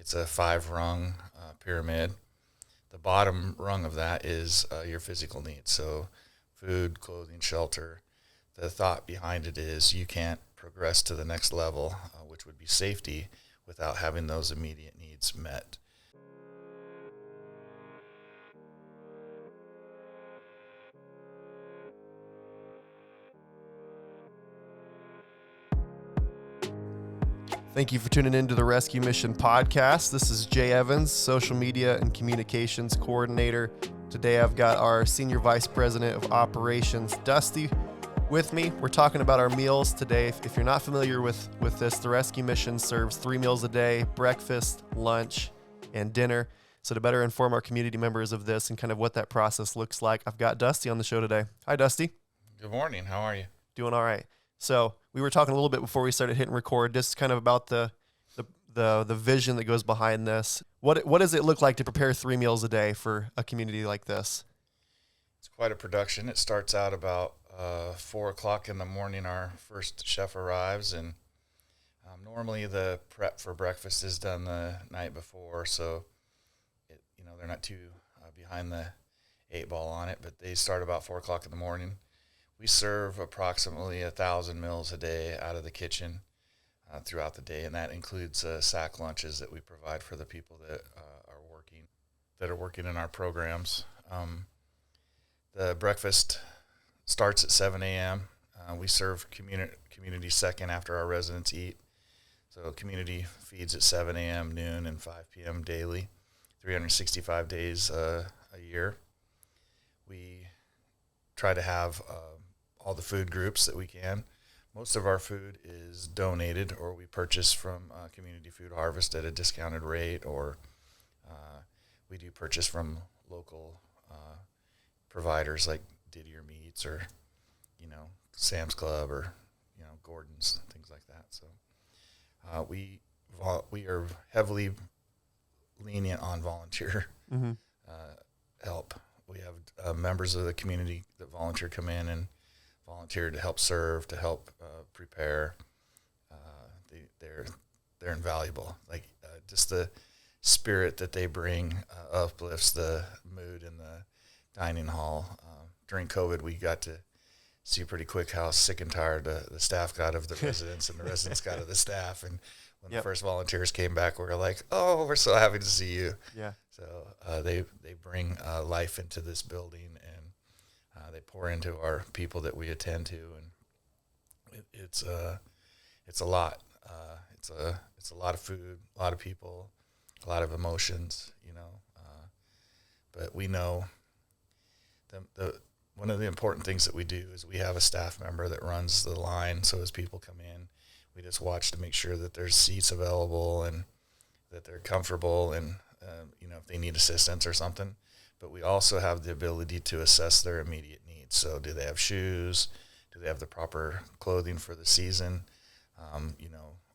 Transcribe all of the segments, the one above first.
It's a 5-rung pyramid. The bottom rung of that is your physical needs. So food, clothing, shelter. The thought behind it is you can't progress to the next level, which would be safety, without having those immediate needs met. Thank you for tuning into the Rescue Mission podcast. This is Jay Evans, social media and communications coordinator. Today I've got our senior vice president of operations, Dusty, with me. We're talking about our meals today. If you're not familiar with this, the Rescue Mission serves 3 meals a day: breakfast, lunch, and dinner. So to better inform our community members of this and kind of what that process looks like, I've got Dusty on the show today. Hi, Dusty. Good morning. How are you? Doing all right. So we were talking a little bit before we started hitting record, just kind of about the vision that goes behind this. What does it look like to prepare 3 meals a day for a community like this? It's quite a production. It starts out about 4 o'clock in the morning. Our first chef arrives, and normally the prep for breakfast is done the night before, so they're not too behind the 8 ball on it, but they start about 4 o'clock in the morning. We serve approximately 1,000 meals a day out of the kitchen throughout the day, and that includes sack lunches that we provide for the people that are working in our programs. The breakfast starts at 7 a.m. We serve community second after our residents eat. So community feeds at 7 a.m., noon, and 5 p.m. daily, 365 days a year. We try to have all the food groups that we can. Most of our food is donated, or we purchase from Community Food Harvest at a discounted rate, or we do purchase from local providers like Didier Meats or Sam's Club or Gordon's, things like that. So we are heavily lenient on volunteer help. We have members of the community that come in and volunteer to help serve, to help prepare. They're invaluable. Just the spirit that they bring uplifts the mood in the dining hall. During COVID, we got to see pretty quick how sick and tired the staff got of the residents, and the residents got of the staff. And when the first volunteers came back, we were like, "Oh, we're so happy to see you." Yeah. So they bring life into this building, and they pour into our people that we attend to, and it's a lot. It's a lot of food, a lot of people, a lot of emotions, but we know one of the important things that we do is we have a staff member that runs the line. So as people come in, we just watch to make sure that there's seats available and that they're comfortable, and if they need assistance or something. But we also have the ability to assess their immediate needs. So do they have shoes? Do they have the proper clothing for the season?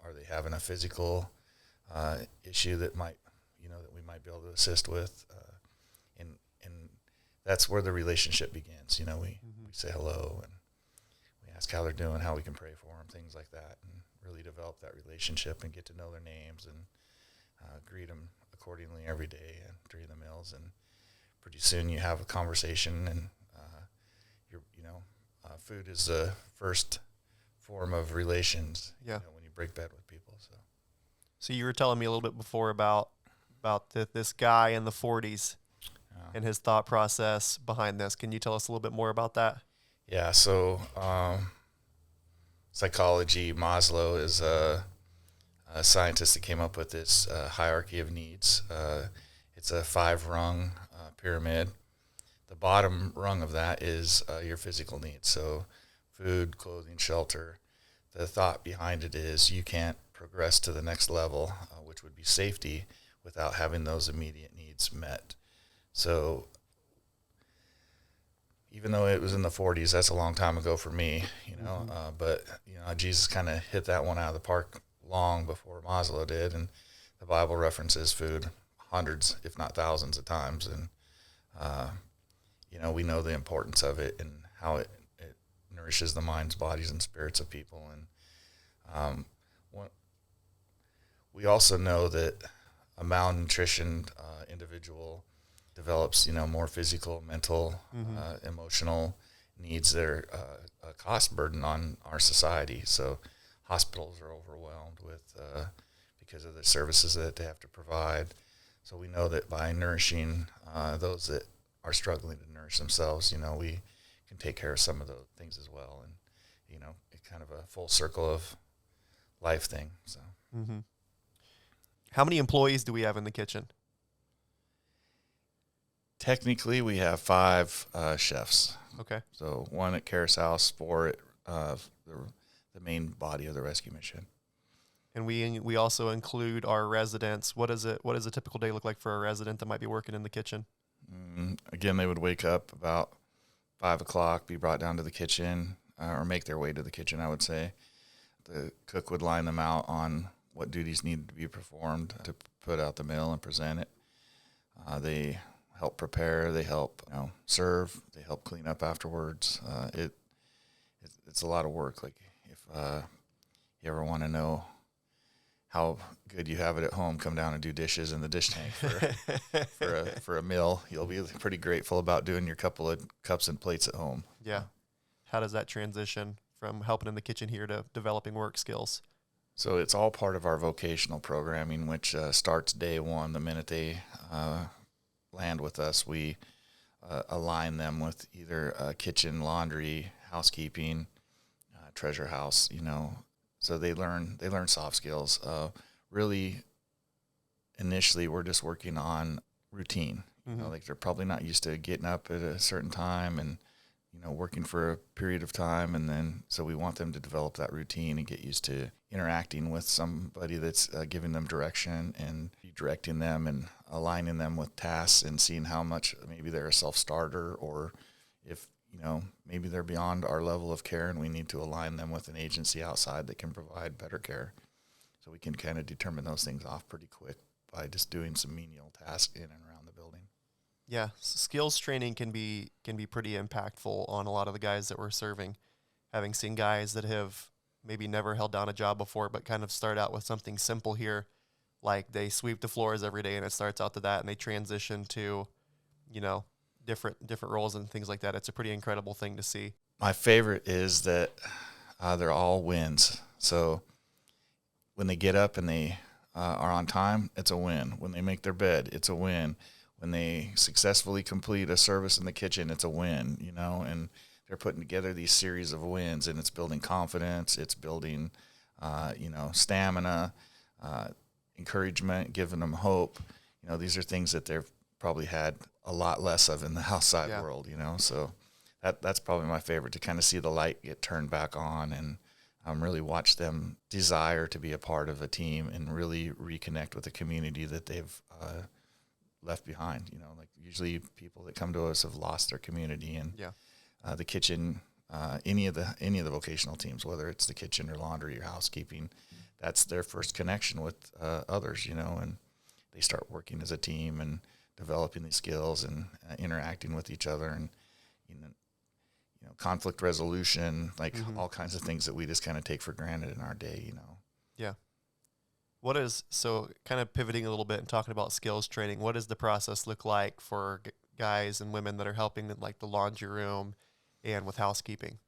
Are they having a physical issue that might, that we might be able to assist with? And that's where the relationship begins. We say hello, and we ask how they're doing, how we can pray for them, things like that, and really develop that relationship and get to know their names and greet them accordingly every day and during the meals. And pretty soon you have a conversation, and food is the first form of relations. Yeah. When you break bread with people. So you were telling me a little bit before about this guy in the 40s and his thought process behind this. Can you tell us a little bit more about that? Yeah. So psychology, Maslow is a scientist that came up with this hierarchy of needs. It's a 5-rung pyramid. The bottom rung of that is your physical needs. So food, clothing, shelter. The thought behind it is you can't progress to the next level, which would be safety, without having those immediate needs met. So even though it was in the 40s, that's a long time ago for me, but Jesus kind of hit that one out of the park long before Maslow did, and the Bible references food hundreds, if not thousands of times, and we know the importance of it and how it nourishes the minds, bodies, and spirits of people. And we also know that a malnutrition individual develops, more physical, mental, emotional needs that are a cost burden on our society. So hospitals are overwhelmed with because of the services that they have to provide. So we know that by nourishing those that are struggling to nourish themselves, we can take care of some of those things as well. And, it's kind of a full circle of life thing. So, How many employees do we have in the kitchen? technically, we have 5 chefs. Okay. So 1 at Krause House, 4 at the main body of the rescue mission. And we also include our residents. What does a typical day look like for a resident that might be working in the kitchen? Again, they would wake up about 5 o'clock, be brought down to the kitchen, or make their way to the kitchen, I would say. The cook would line them out on what duties needed to be performed to put out the meal and present it. They help prepare, they help serve, they help clean up afterwards. It's a lot of work. Like if you ever want to know how good you have it at home, come down and do dishes in the dish tank for a meal. You'll be pretty grateful about doing your couple of cups and plates at home. Yeah. How does that transition from helping in the kitchen here to developing work skills? So it's all part of our vocational programming, which starts day one. The minute they land with us, we align them with either kitchen, laundry, housekeeping, treasure house, So they learn soft skills. Really, initially, we're just working on routine. Like they're probably not used to getting up at a certain time and working for a period of time, and then so we want them to develop that routine and get used to interacting with somebody that's giving them direction and directing them and aligning them with tasks and seeing how much maybe they're a self-starter or if maybe they're beyond our level of care and we need to align them with an agency outside that can provide better care. So we can kind of determine those things off pretty quick by just doing some menial tasks in and around the building. Yeah, skills training can be pretty impactful on a lot of the guys that we're serving. Having seen guys that have maybe never held down a job before but kind of start out with something simple here, like they sweep the floors every day and it starts out to that and they transition to, different roles and things like that. It's a pretty incredible thing to see. My favorite is that they're all wins. So when they get up and they are on time, it's a win. When they make their bed, it's a win. When they successfully complete a service in the kitchen, it's a win, and they're putting together these series of wins, and it's building confidence, it's building, stamina, encouragement, giving them hope. These are things that they've probably had a lot less of in the outside world, so that's probably my favorite, to kind of see the light get turned back on and really watch them desire to be a part of a team and really reconnect with the community that they've left behind. Like usually people that come to us have lost their community, and the kitchen, any of the vocational teams, whether it's the kitchen or laundry or housekeeping, that's their first connection with others, and they start working as a team and developing these skills and interacting with each other, and conflict resolution, like all kinds of things that we just kind of take for granted in our day. Yeah. So kind of pivoting a little bit and talking about skills training, what does the process look like for guys and women that are helping in like the laundry room and with housekeeping?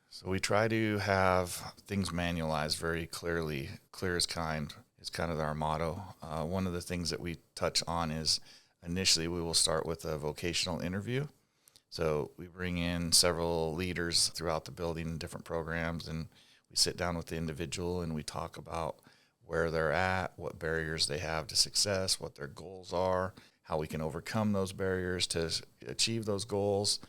So we try to have things manualized very clearly. Clear as kind is kind of our motto. One of the things that we touch on is initially we will start with a vocational interview. So we bring in several leaders throughout the building in different programs, and we sit down with the individual and we talk about where they're at, what barriers they have to success, what their goals are, how we can overcome those barriers to achieve those goals.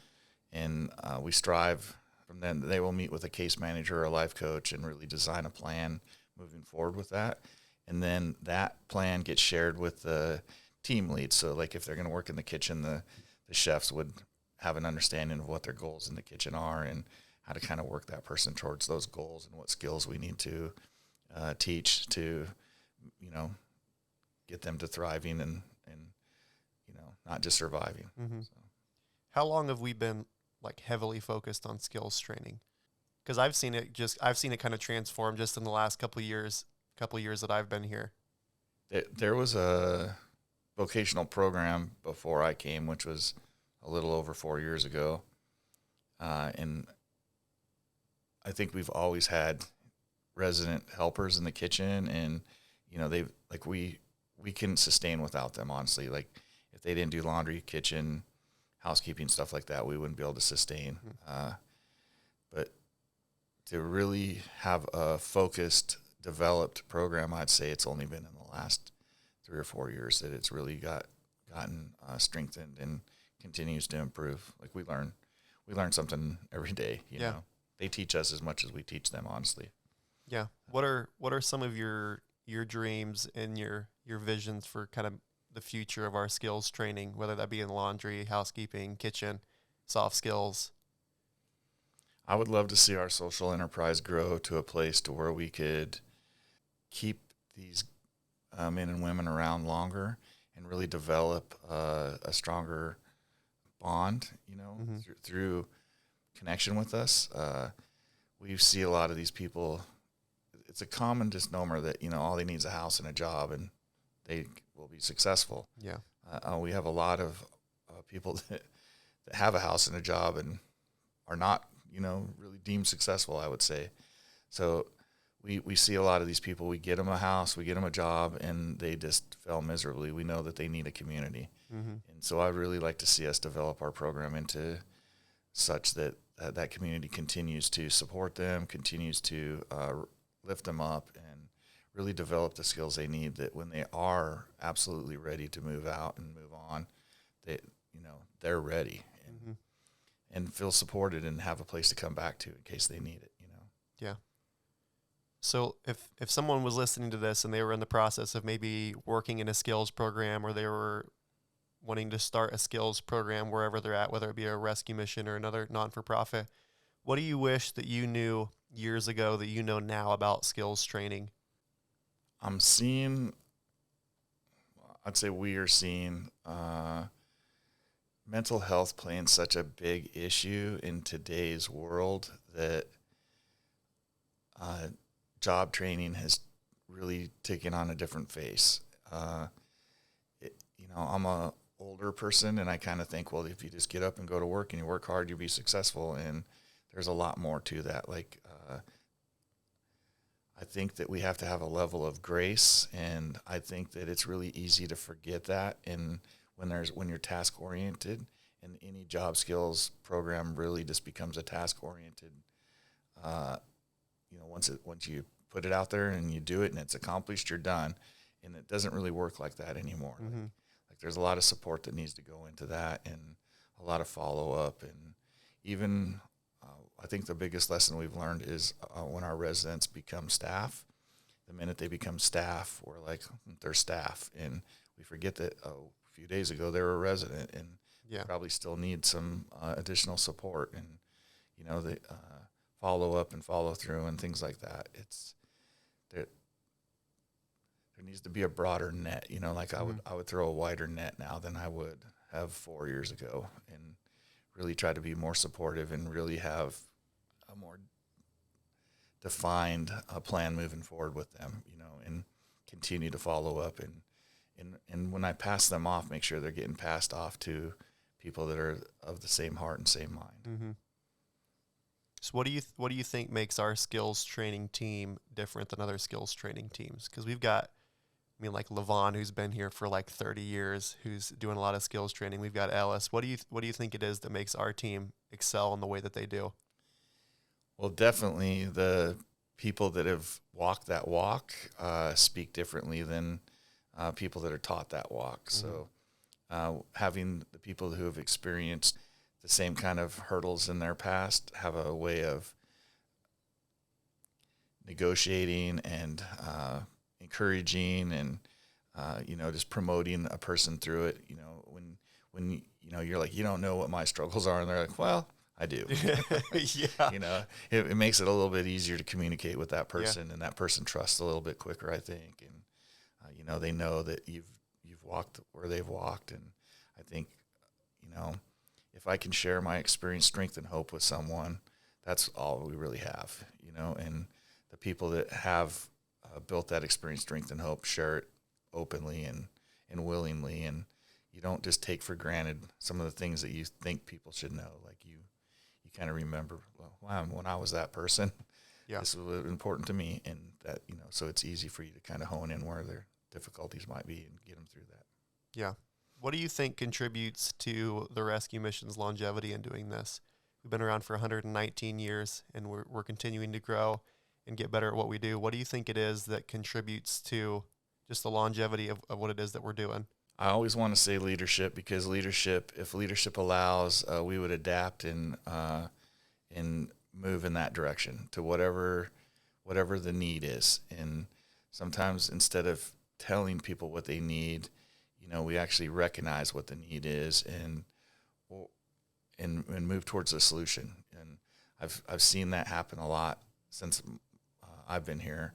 And we strive from then. They will meet with a case manager or a life coach and really design a plan moving forward with that. And then that plan gets shared with the team lead. So like if they're going to work in the kitchen, the chefs would have an understanding of what their goals in the kitchen are and how to kind of work that person towards those goals and what skills we need to teach to, get them to thriving and not just surviving. Mm-hmm. So. How long have we been like heavily focused on skills training? Because I've seen it kind of transform just in the last couple of years that I've been here. There was a vocational program before I came, which was a little over 4 years ago. And I think we've always had resident helpers in the kitchen, and, we couldn't sustain without them, honestly. Like, if they didn't do laundry, kitchen, housekeeping, stuff like that, we wouldn't be able to sustain. But to really have a focused, developed program, I'd say it's only been in the last 3 or 4 years that it's really gotten strengthened and continues to improve. Like, we learn something every day. You know, they teach us as much as we teach them, honestly. Yeah. What are some of your dreams and your visions for kind of the future of our skills training, whether that be in laundry, housekeeping, kitchen, soft skills? I would love to see our social enterprise grow to a place to where we could keep these men and women around longer and really develop a stronger bond, through connection with us. We see a lot of these people. It's a common misnomer that, all they need is a house and a job and they will be successful. Yeah. We have a lot of people that have a house and a job and are not, really deemed successful, I would say. So we see a lot of these people. We get them a house, we get them a job, and they just fail miserably. We know that they need a community. And so I'd really like to see us develop our program into such that that community continues to support them, continues to lift them up, and really develop the skills they need, that when they are absolutely ready to move out and move on, they're ready and feel supported and have a place to come back to in case they need it. Yeah. So if someone was listening to this and they were in the process of maybe working in a skills program, or they were wanting to start a skills program wherever they're at, whether it be a rescue mission or another non-for-profit, what do you wish that you knew years ago that you know now about skills training? I'd say we are seeing mental health playing such a big issue in today's world that job training has really taken on a different face. I'm a older person, and I kind of think, well, if you just get up and go to work and you work hard, you'll be successful. And there's a lot more to that. Like, I think that we have to have a level of grace, and I think that it's really easy to forget that. And when you're task oriented, and any job skills program really just becomes a task oriented. Once you put it out there and you do it and it's accomplished, you're done. And it doesn't really work like that anymore. Like there's a lot of support that needs to go into that, and a lot of follow up, and even. I think the biggest lesson we've learned is when our residents become staff. The minute they become staff, we're like, they're staff. And we forget that a few days ago they were a resident, and probably still need some additional support, and, the follow up and follow through and things like that. There needs to be a broader net, I would throw a wider net now than I would have 4 years ago, and really try to be more supportive and really have a more defined plan moving forward with them, and continue to follow up, and when I pass them off, make sure they're getting passed off to people that are of the same heart and same mind. So what do you think makes our skills training team different than other skills training teams? Because we've got, like Levon, who's been here for like 30 years, who's doing a lot of skills training. We've got Ellis. What do you think it is that makes our team excel in the way that they do? Well, definitely the people that have walked that walk speak differently than people that are taught that walk. So having the people who have experienced the same kind of hurdles in their past have a way of negotiating and encouraging and, just promoting a person through it. When you're like, you don't know what my struggles are. And they're like, well, I do. Yeah. It makes it a little bit easier to communicate with that person, and that person trusts a little bit quicker, I think. And, they know that you've walked where they've walked. And I think, if I can share my experience, strength, and hope with someone, that's all we really have, and the people that have built that experience, strength, and hope share it openly and willingly, and you don't just take for granted some of the things that you think people should know. Like you kind of remember, well, wow, when I was that person, this was important to me, and that, so it's easy for you to kind of hone in where their difficulties might be and get them through that. Yeah. What do you think contributes to the rescue mission's longevity in doing this? We've been around for 119 years, and we're continuing to grow and get better at what we do. What do you think it is that contributes to just the longevity of what it is that we're doing? I always want to say leadership, because if leadership allows, we would adapt and move in that direction to whatever the need is. And sometimes instead of telling people what they need, we actually recognize what the need is and move towards a solution. And I've seen that happen a lot since I've been here.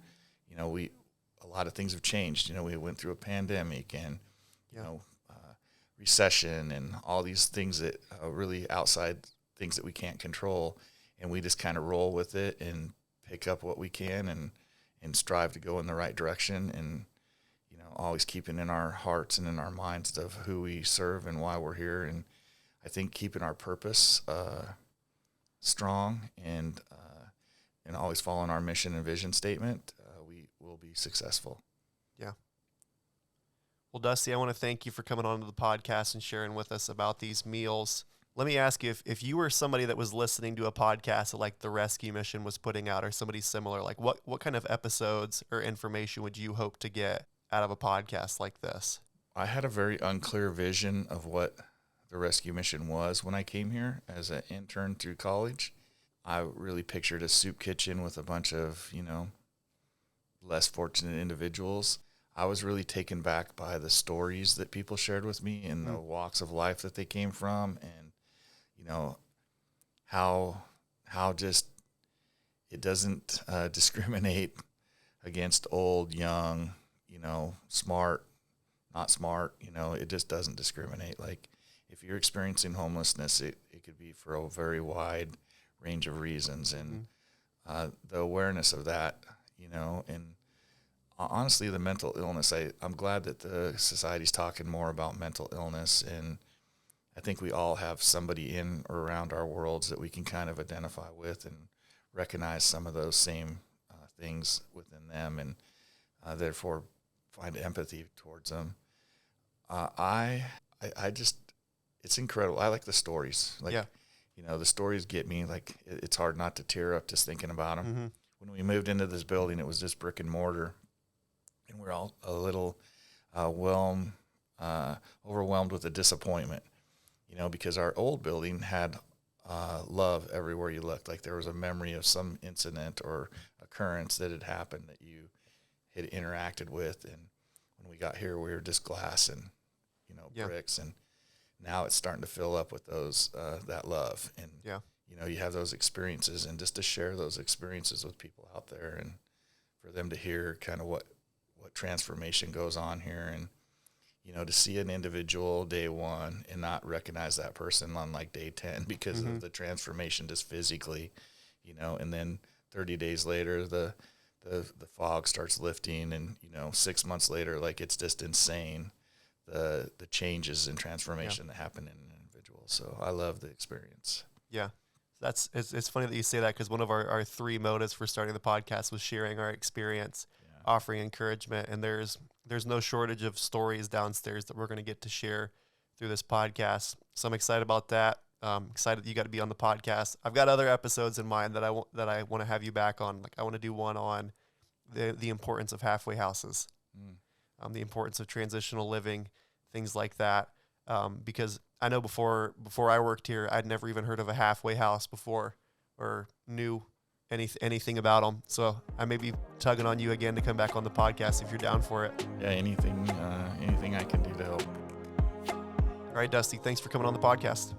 A lot of things have changed. We went through a pandemic and recession and all these things that really outside things that we can't control, and we just kind of roll with it and pick up what we can and strive to go in the right direction, and always keeping in our hearts and in our minds of who we serve and why we're here. And I think keeping our purpose strong and always following our mission and vision statement, we will be successful. Yeah. Well, Dusty, I want to thank you for coming on to the podcast and sharing with us about these meals. Let me ask you, if you were somebody that was listening to a podcast that like the Rescue Mission was putting out, or somebody similar, like what kind of episodes or information would you hope to get out of a podcast like this? I had a very unclear vision of what the Rescue Mission was when I came here as an intern through college. I really pictured a soup kitchen with a bunch of, less fortunate individuals. I was really taken back by the stories that people shared with me and the walks of life that they came from, and how just it doesn't discriminate against old, young, smart, not smart. It just doesn't discriminate. Like if you're experiencing homelessness, it could be for a very wide range of reasons, and the awareness of that, and honestly, the mental illness, I'm glad that the society's talking more about mental illness, and I think we all have somebody in or around our worlds that we can kind of identify with and recognize some of those same things within them, and therefore find empathy towards them. I just, it's incredible. I like the stories. The stories get me. Like, it's hard not to tear up just thinking about them. Mm-hmm. When we moved into this building, it was just brick and mortar, and we're all a little overwhelmed with the disappointment, because our old building had love everywhere you looked. Like there was a memory of some incident or occurrence that had happened that you had interacted with, and when we got here, we were just glass and bricks, and now it's starting to fill up with those that love, and you have those experiences, and just to share those experiences with people out there, and for them to hear kind of what transformation goes on here, and to see an individual day one and not recognize that person on like day 10 because of the transformation just physically, and then 30 days later the fog starts lifting, and 6 months later, like it's just insane the changes and transformation that happen in an individual. So I love the experience. Yeah. It's funny that you say that, because one of our three motives for starting the podcast was sharing our experience, offering encouragement, and there's no shortage of stories downstairs that we're going to get to share through this podcast. So I'm excited about that. Excited that you got to be on the podcast. I've got other episodes in mind that I want to have you back on. Like I want to do one on the importance of halfway houses, the importance of transitional living, things like that. Because I know before I worked here, I'd never even heard of a halfway house before or knew anything about them. So I may be tugging on you again to come back on the podcast if you're down for it. Yeah, anything I can do to help. All right, Dusty, thanks for coming on the podcast.